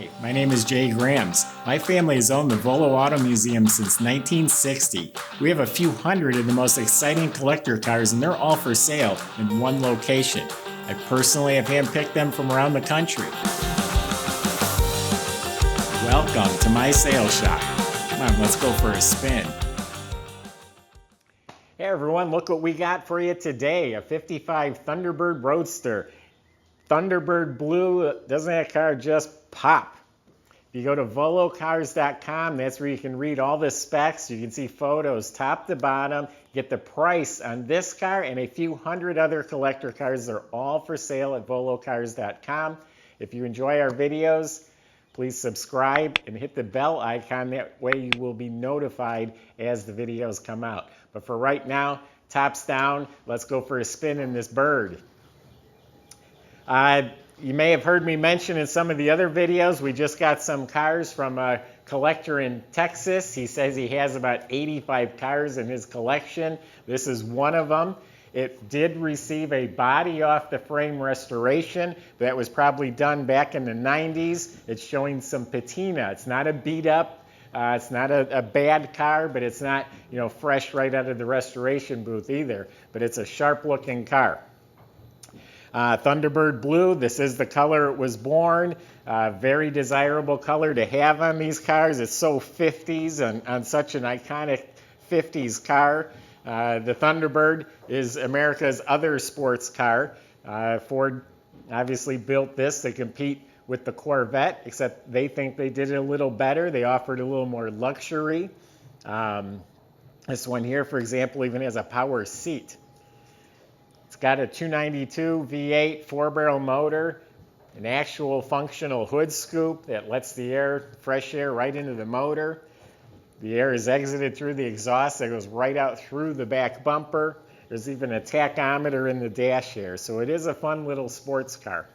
Hi, my name is Jay Grams. My family has owned the Volo Auto Museum since 1960. We have a few hundred of the most exciting collector cars, and they're all for sale in one location. I personally have handpicked them from around the country. Welcome to my sales shop. Come on, let's go for a spin. Hey everyone, look what we got for you today. A 55 Thunderbird Roadster. Thunderbird blue, doesn't that car just pop? If you go to volocars.com, that's where you can read all the specs. You can see photos top to bottom, get the price on this car and a few hundred other collector cars. They're all for sale at volocars.com. If you enjoy our videos, please subscribe and hit the bell icon. That way you will be notified as the videos come out. But for right now, tops down, let's go for a spin in this bird. You may have heard me mention in some of the other videos, we just got some cars from a collector in Texas. He says he has about 85 cars in his collection. This is one of them. It did receive a body off the frame restoration that was probably done back in the 90s. It's showing some patina. It's not a beat up. It's not a bad car, but it's not, fresh right out of the restoration booth either. But it's a sharp looking car. Thunderbird blue, this is the color it was born. Very desirable color to have on these cars. It's so 50s and on such an iconic 50s car. The Thunderbird is America's other sports car. Ford obviously built this to compete with the Corvette, except they think they did it a little better. They offered a little more luxury. This one here, for example, even has a power seat. It's got a 292 V8 4-barrel motor, an actual functional hood scoop that lets the fresh air right into the motor. The air is exited through the exhaust that goes right out through the back bumper. There's even a tachometer in the dash here, so it is a fun little sports car.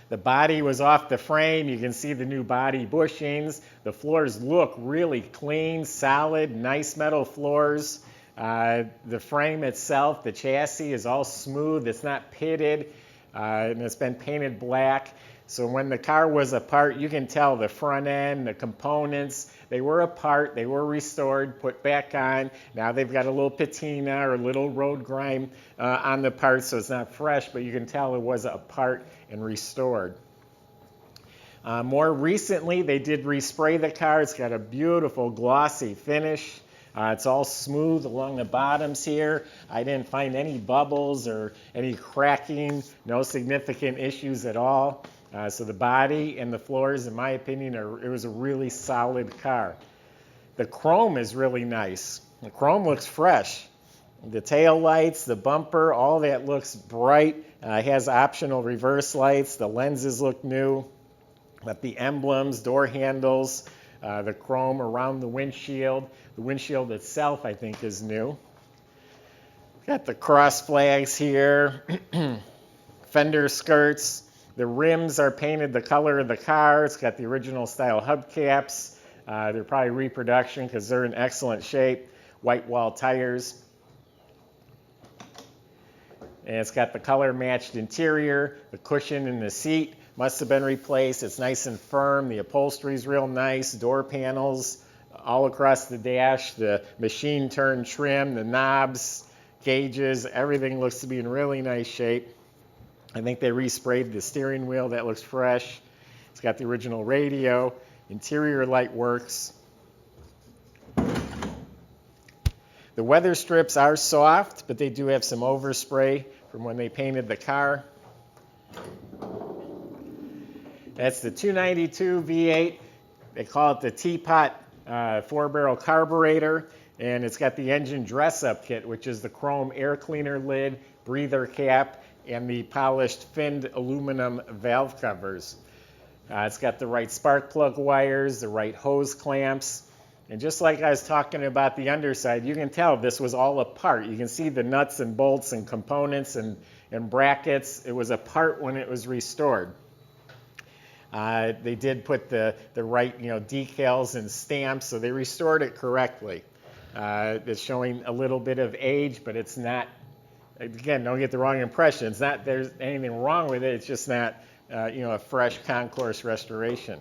The body was off the frame. You can see the new body bushings. The floors look really clean, solid, nice metal floors. The frame itself, the chassis, is all smooth. It's not pitted, and it's been painted black. So when the car was apart, you can tell the front end, the components, they were apart, they were restored, put back on. Now they've got a little patina or a little road grime on the parts, so it's not fresh, but you can tell it was apart and restored. More recently, they did respray the car. It's got a beautiful glossy finish. It's all smooth along the bottoms here. I didn't find any bubbles or any cracking, no significant issues at all. So the body and the floors, in my opinion, it was a really solid car. The chrome is really nice. The chrome looks fresh. The tail lights, the bumper, all that looks bright. It has optional reverse lights. The lenses look new. But the emblems, door handles, the chrome around the windshield. The windshield itself, I think, is new. Got the cross flags here. Fender skirts. The rims are painted the color of the car. It's got the original style hubcaps. They're probably reproduction because they're in excellent shape. White wall tires. And it's got the color matched interior. The cushion in the seat must have been replaced. It's nice and firm. The upholstery's real nice. Door panels all across the dash. The machine turn trim, the knobs, gauges, everything looks to be in really nice shape. I think they resprayed the steering wheel. That looks fresh. It's got the original radio. Interior light works. The weather strips are soft, but they do have some overspray from when they painted the car. That's the 292 V8. They call it the teapot 4-barrel carburetor, and it's got the engine dress-up kit, which is the chrome air cleaner lid, breather cap, and the polished finned aluminum valve covers. It's got the right spark plug wires, the right hose clamps, and just like I was talking about the underside, you can tell this was all apart. You can see the nuts and bolts and components and brackets. It was apart when it was restored. They did put the right decals and stamps, so they restored it correctly. It's showing a little bit of age, but it's not, again, don't get the wrong impression. It's not there's anything wrong with it. It's just not a fresh concourse restoration.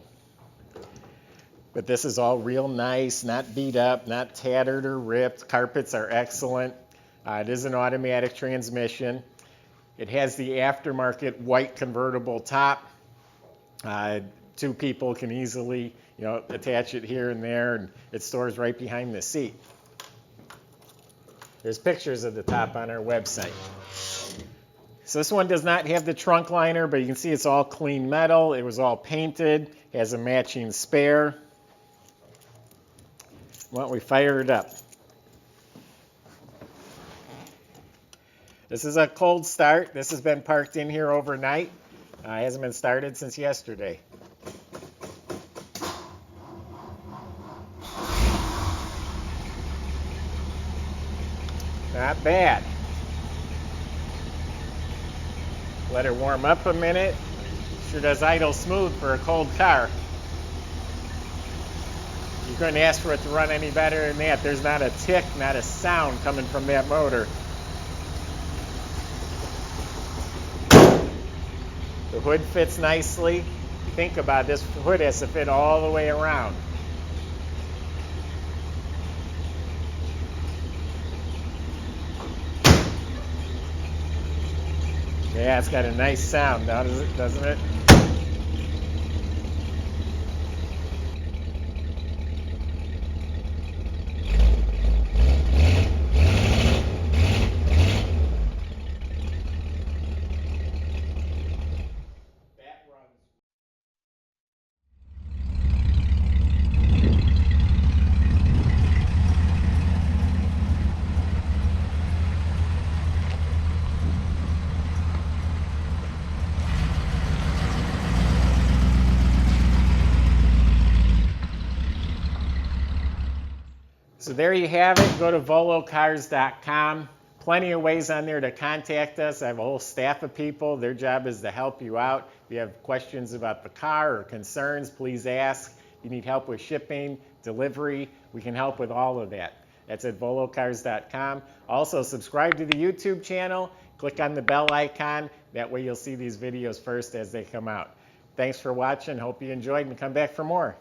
But this is all real nice, not beat up, not tattered or ripped. Carpets are excellent. It is an automatic transmission. It has the aftermarket white convertible top. Two people can easily, attach it here and there, and it stores right behind the seat. There's pictures of the top on our website. So this one does not have the trunk liner, but you can see it's all clean metal. It was all painted, has a matching spare. Why don't we fire it up? This is a cold start. This has been parked in here overnight. It hasn't been started since yesterday. Not bad. Let her warm up a minute. Sure does idle smooth for a cold car. You couldn't ask for it to run any better than that. There's not a tick, not a sound coming from that motor. The hood fits nicely. Think about it, this hood has to fit all the way around. Yeah, it's got a nice sound, doesn't it? So there you have it. Go to volocars.com. Plenty of ways on there to contact us. I have a whole staff of people. Their job is to help you out. If you have questions about the car or concerns, please ask. If you need help with shipping, delivery, we can help with all of that. That's at volocars.com. Also, subscribe to the YouTube channel. Click on the bell icon. That way you'll see these videos first as they come out. Thanks for watching. Hope you enjoyed and come back for more.